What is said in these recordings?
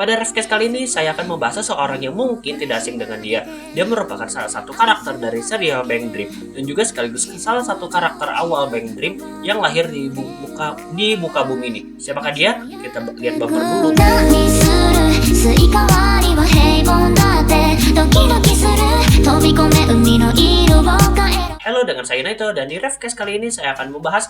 Pada Refcast kali ini saya akan membahas seseorang yang mungkin tidak asing dengan dia. Dia merupakan salah satu karakter dari serial Bang Dream dan juga sekaligus salah satu karakter awal Bang Dream yang lahir di muka bumi ini. Siapakah dia? Kita lihat bumper dulu. Halo, dengan saya Naito dan di Refcast kali ini saya akan membahas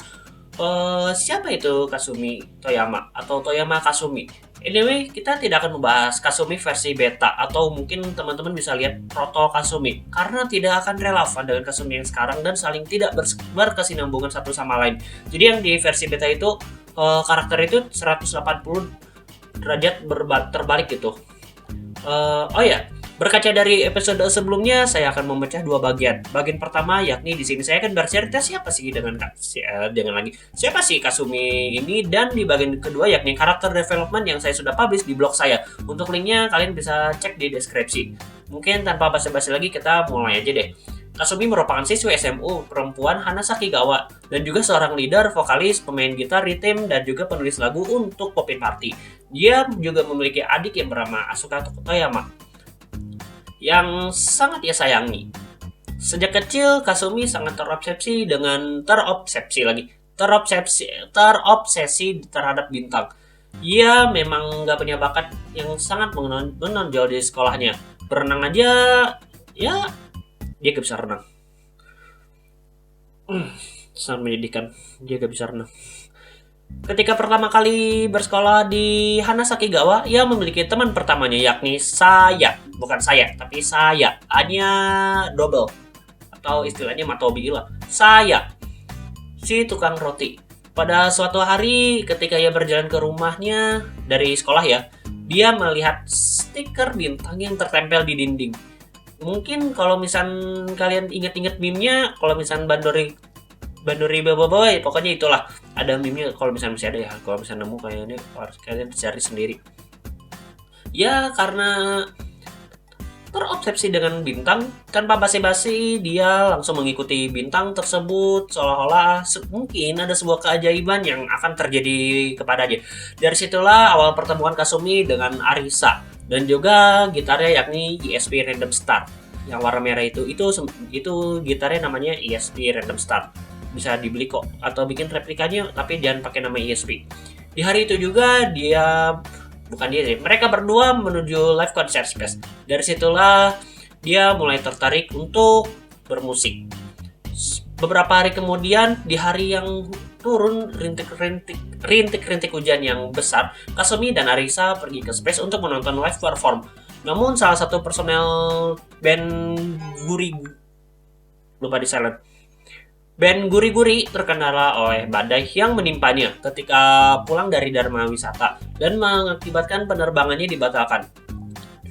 siapa itu Kasumi Toyama atau Toyama Kasumi. Anyway, kita tidak akan membahas Kasumi versi beta atau mungkin teman-teman bisa lihat proto Kasumi karena tidak akan relevan dengan Kasumi yang sekarang dan saling tidak berkesinambungan satu sama lain. Jadi yang di versi beta itu karakter itu 180 derajat terbalik gitu. Berkaca dari episode sebelumnya, saya akan memecah dua bagian. Bagian pertama yakni di sini saya akan bercerita siapa sih siapa sih Kasumi ini, dan di bagian kedua yakni karakter development yang saya sudah publish di blog saya. Untuk linknya kalian bisa cek di deskripsi. Mungkin tanpa basa-basi lagi kita mulai aja deh. Kasumi merupakan siswi SMU perempuan Hana Sakigawa dan juga seorang leader, vokalis, pemain gitar rhythm, dan juga penulis lagu untuk Popin Party. Dia juga memiliki adik yang bernama Asuka Toyama yang sangat ia sayangi. Sejak kecil, Kasumi sangat terobsesi terhadap bintang. Ia memang gak punya bakat yang sangat menonjol di sekolahnya. Berenang aja, ya dia gak bisa renang. Sangat menyedihkan, dia gak bisa renang. Ketika pertama kali bersekolah di Hana Sakigawa, ia memiliki teman pertamanya yakni Saya. Bukan saya, tapi Saya. A-nya double. Atau istilahnya Matobi lah. Saya, si tukang roti. Pada suatu hari ketika ia berjalan ke rumahnya dari sekolah ya, dia melihat stiker bintang yang tertempel di dinding. Mungkin kalau misal kalian ingat-ingat meme-nya, kalau misal Bandori Boboiboy, pokoknya itulah, ada meme-nya kalau misalnya masih ada ya, kalau misalnya nemu kayaknya harus kalian cari sendiri. Ya, karena terobsesi dengan bintang, tanpa basa-basi dia langsung mengikuti bintang tersebut seolah-olah mungkin ada sebuah keajaiban yang akan terjadi kepadanya. Dari situlah awal pertemuan Kasumi dengan Arisa dan juga gitarnya yakni ESP Random Star yang warna merah itu gitarnya namanya ESP Random Star. Bisa dibeli kok atau bikin replikanya, tapi jangan pakai nama ESP. Di hari itu juga mereka berdua menuju live concert space. Dari situlah dia mulai tertarik untuk bermusik. Beberapa hari kemudian, di hari yang turun rintik-rintik hujan yang besar, Kasumi dan Arisa pergi ke space untuk menonton live perform. Namun salah satu personel band Guri-Guri terkendala oleh badai yang menimpanya ketika pulang dari Dharma Wisata dan mengakibatkan penerbangannya dibatalkan.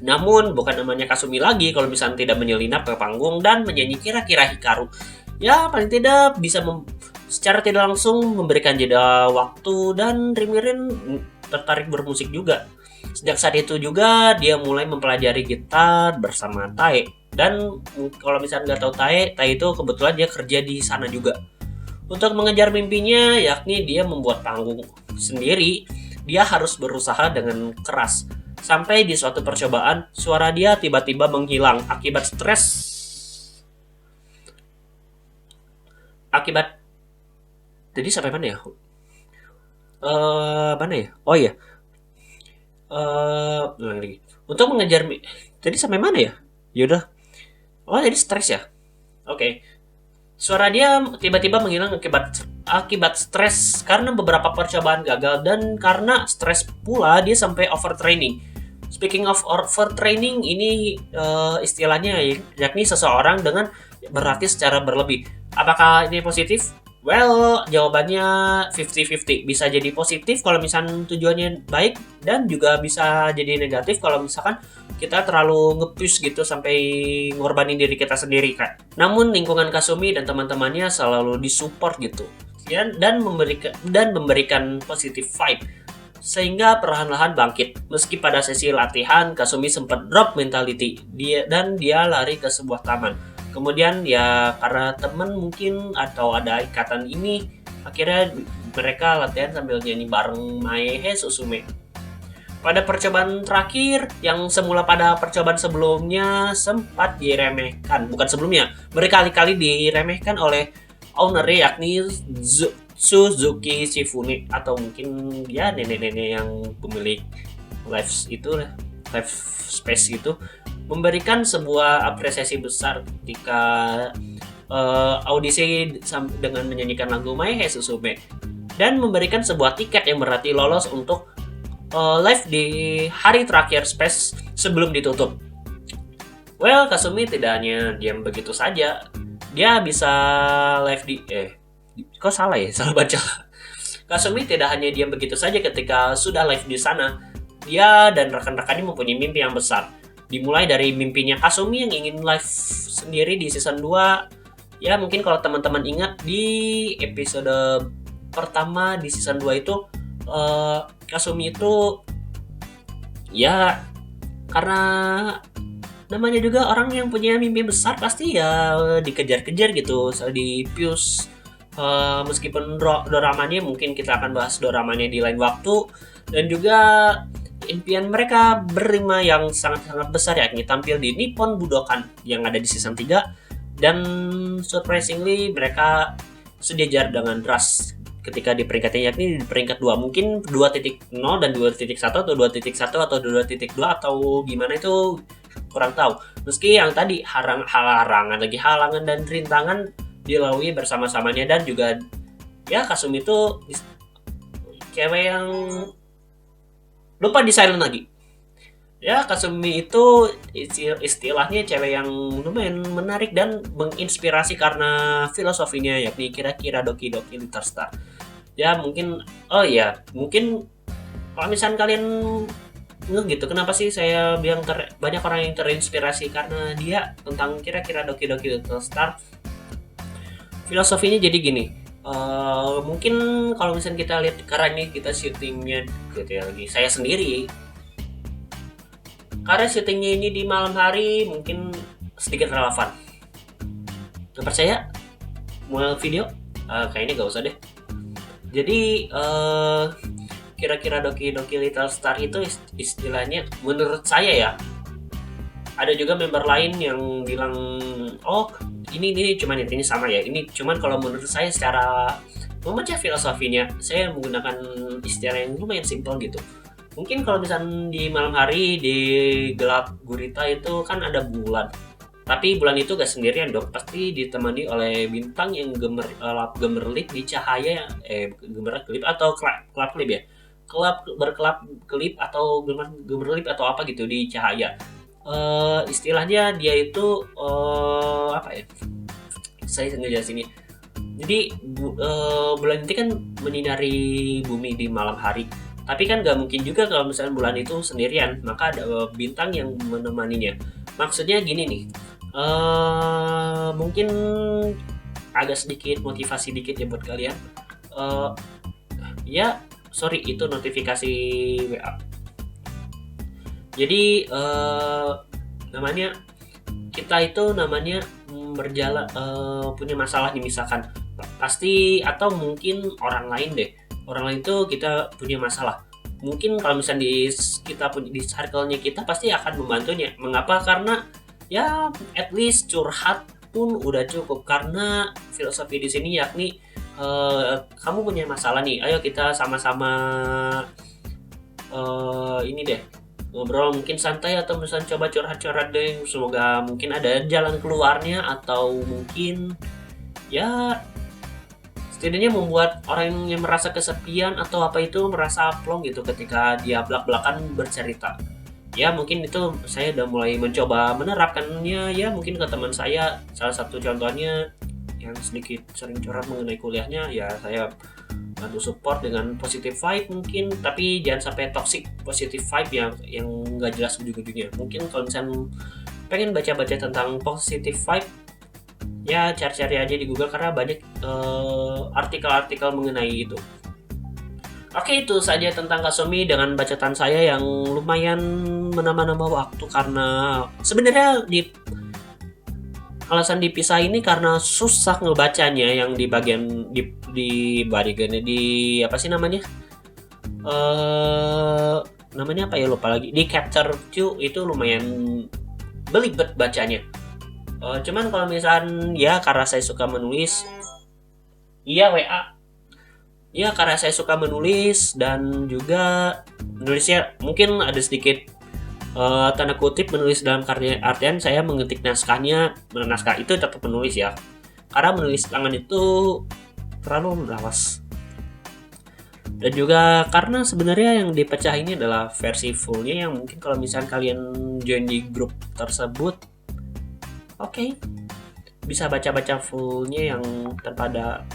Namun bukan namanya Kasumi lagi kalau misalnya tidak menyelinap ke panggung dan menyanyi kira-kira Hikaru. Ya paling tidak bisa secara tidak langsung memberikan jeda waktu dan Rimirin tertarik bermusik juga. Sejak saat itu juga dia mulai mempelajari gitar bersama Tae. Dan kalau misalnya nggak tahu Tae itu kebetulan dia kerja di sana juga. Untuk mengejar mimpinya, yakni dia membuat panggung sendiri, dia harus berusaha dengan keras. Sampai di suatu percobaan, suara dia tiba-tiba menghilang akibat stres. Jadi sampai mana ya? Mana ya? Oh iya. Lagi. Untuk mengejar jadi sampai mana ya? Yaudah. Oh, jadi stres ya? Oke. Suara dia tiba-tiba menghilang akibat stres karena beberapa percobaan gagal dan karena stres pula dia sampai overtraining. Speaking of overtraining, ini istilahnya yakni seseorang dengan berlatih secara berlebih. Apakah ini positif? Well, jawabannya 50-50. Bisa jadi positif kalau misalkan tujuannya baik dan juga bisa jadi negatif kalau misalkan kita terlalu nge-push gitu sampai ngorbanin diri kita sendiri kan. Namun lingkungan Kasumi dan teman-temannya selalu disupport gitu dan memberikan positive vibe sehingga perlahan-lahan bangkit. Meski pada sesi latihan Kasumi sempat drop mentality dia lari ke sebuah taman. Kemudian ya karena teman mungkin atau ada ikatan ini, akhirnya mereka latihan sambil nyanyi bareng Maehe Susume. pada percobaan terakhir yang semula pada percobaan sebelumnya sempat diremehkan, bukan sebelumnya, berkali-kali diremehkan oleh owner yakni Suzuki Shifune, atau mungkin ya nenek-nenek yang pemilik live space itu, memberikan sebuah apresiasi besar ketika audisi dengan menyanyikan lagu Mai Susume, dan memberikan sebuah tiket yang berarti lolos untuk live di hari terakhir space sebelum ditutup. Well, Kasumi tidak hanya diam begitu saja, dia bisa live di kok salah ya, salah baca. Kasumi tidak hanya diam begitu saja ketika sudah live di sana. Dia dan rekan-rekannya mempunyai mimpi yang besar. Dimulai dari mimpinya Kasumi yang ingin live sendiri di season 2. Ya, mungkin kalau teman-teman ingat di episode pertama di season 2 itu Kasumi itu ya karena namanya juga orang yang punya mimpi besar pasti ya dikejar-kejar gitu, di Fuse. Meskipun doramanya mungkin kita akan bahas doramanya di lain waktu, dan juga impian mereka berlima yang sangat-sangat besar yakni tampil di Nippon Budokan yang ada di season 3, dan surprisingly mereka sejajar dengan Rush ketika di peringkatnya, yakni di peringkat 2. Mungkin 2.0 dan 2.1 atau 2.1 atau 2.2 atau gimana itu kurang tahu. Meski yang tadi halangan dan rintangan dilalui bersama-samanya, dan juga ya Kasumi itu cewek yang lupa di silent lagi. Ya, Kasumi itu istilahnya cewek yang lumayan menarik dan menginspirasi karena filosofinya, yakni kira-kira Doki Doki Little Star. Ya, mungkin mungkin kalau misalnya kalian gitu, kenapa sih saya bilang banyak orang yang terinspirasi karena dia tentang kira-kira Doki Doki Little Star. Filosofinya jadi gini. Mungkin kalau misalnya kita lihat karena ini kita syutingnya gitu ya, lagi saya sendiri. Karena syutingnya ini di malam hari mungkin sedikit relevan. Nggak percaya? Mau video? Kayaknya gak usah deh. Jadi kira-kira Doki Doki Little Star itu istilahnya menurut saya ya. Ada juga member lain yang bilang, oh ini cuman intinya sama ya. Ini cuman kalau menurut saya secara membaca filosofinya, saya menggunakan istilah yang lumayan simpel gitu. Mungkin kalau misalnya di malam hari di gelap gurita itu kan ada bulan, tapi bulan itu gak sendirian dong, pasti ditemani oleh bintang yang gemerlap di cahaya, gemerlap atau kelap-kelip ya, berkelap-kelip atau gemerlap atau apa gitu di cahaya. Istilahnya dia itu apa ya? Saya ngejelasin ini. Jadi bulan itu kan menyinari bumi di malam hari. Tapi kan gak mungkin juga kalau misalnya bulan itu sendirian, maka ada bintang yang menemaninya. Maksudnya gini nih, mungkin agak sedikit motivasi dikit ya buat kalian. Sorry, itu notifikasi WA. Jadi namanya kita itu namanya berjalan punya masalah nih misalkan, pasti atau mungkin orang lain itu kita punya masalah. Mungkin kalau misalnya di circle-nya kita pasti akan membantunya. Mengapa? Karena ya at least curhat pun udah cukup, karena filosofi di sini yakni kamu punya masalah nih, ayo kita sama-sama ini deh ngobrol, mungkin santai atau misalnya coba curhat-curhat deh, semoga mungkin ada jalan keluarnya, atau mungkin ya setidaknya membuat orang yang merasa kesepian atau apa itu merasa plong gitu ketika dia belak-belakan bercerita. Ya mungkin itu saya udah mulai mencoba menerapkannya ya, mungkin ke teman saya. Salah satu contohnya yang sedikit sering curhat mengenai kuliahnya, ya saya bantu support dengan positive vibe mungkin, tapi jangan sampai toxic positive vibe yang nggak jelas ujung-ujungnya. Mungkin kalau misalnya pengen baca-baca tentang positive vibe, ya cari-cari aja di Google karena banyak artikel-artikel mengenai itu. Oke, itu saja tentang Kasumi dengan bacaan saya yang lumayan menambah-nambah waktu, karena sebenarnya alasan dipisah ini karena susah ngebacanya yang di bagian di apa sih namanya? namanya apa ya, lupa lagi, di Capture Q itu lumayan belibet bacanya. Cuman kalau misalkan ya karena saya suka menulis, iya WA. Ya karena saya suka menulis dan juga menulisnya mungkin ada sedikit tanda kutip menulis dalam artian saya mengetik naskahnya, naskah itu tetap menulis ya. Karena menulis tangan itu terlalu lawas. Dan juga karena sebenarnya yang dipecah ini adalah versi fullnya yang mungkin kalau misalnya kalian join di grup tersebut, oke, bisa baca-baca fullnya yang tanpa ada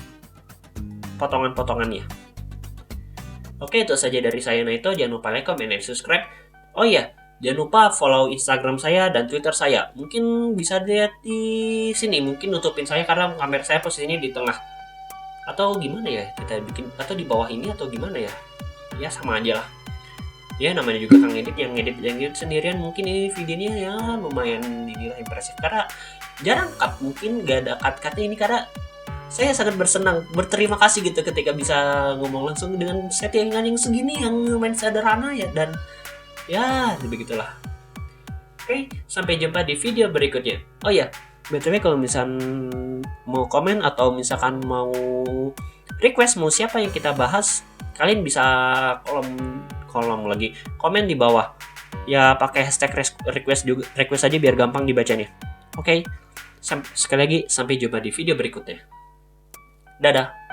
potongan-potongannya. Oke, itu saja dari saya Naito. Jangan lupa like, comment, dan subscribe. Oh iya, jangan lupa follow Instagram saya dan Twitter saya. Mungkin bisa lihat di sini. Mungkin nutupin saya karena kamera saya posisinya di tengah. Atau gimana ya kita bikin, atau di bawah ini atau gimana ya? Ya sama aja lah. Ya namanya juga Kang Edit yang ngedit sendirian, mungkin ini videonya ya lumayan dinilai impresif karena jarang cut, mungkin gak ada cut-cutnya ini karena saya sangat berterima kasih gitu ketika bisa ngomong langsung dengan settingan yang segini yang lumayan sederhana ya, dan ya begitulah. Oke, sampai jumpa di video berikutnya. Oh ya, BTW kalau misalkan mau komen atau misalkan mau request mau siapa yang kita bahas, kalian bisa komen di bawah. Ya pakai hashtag request aja biar gampang dibacanya. Oke. Sekali lagi sampai jumpa di video berikutnya. Dadah.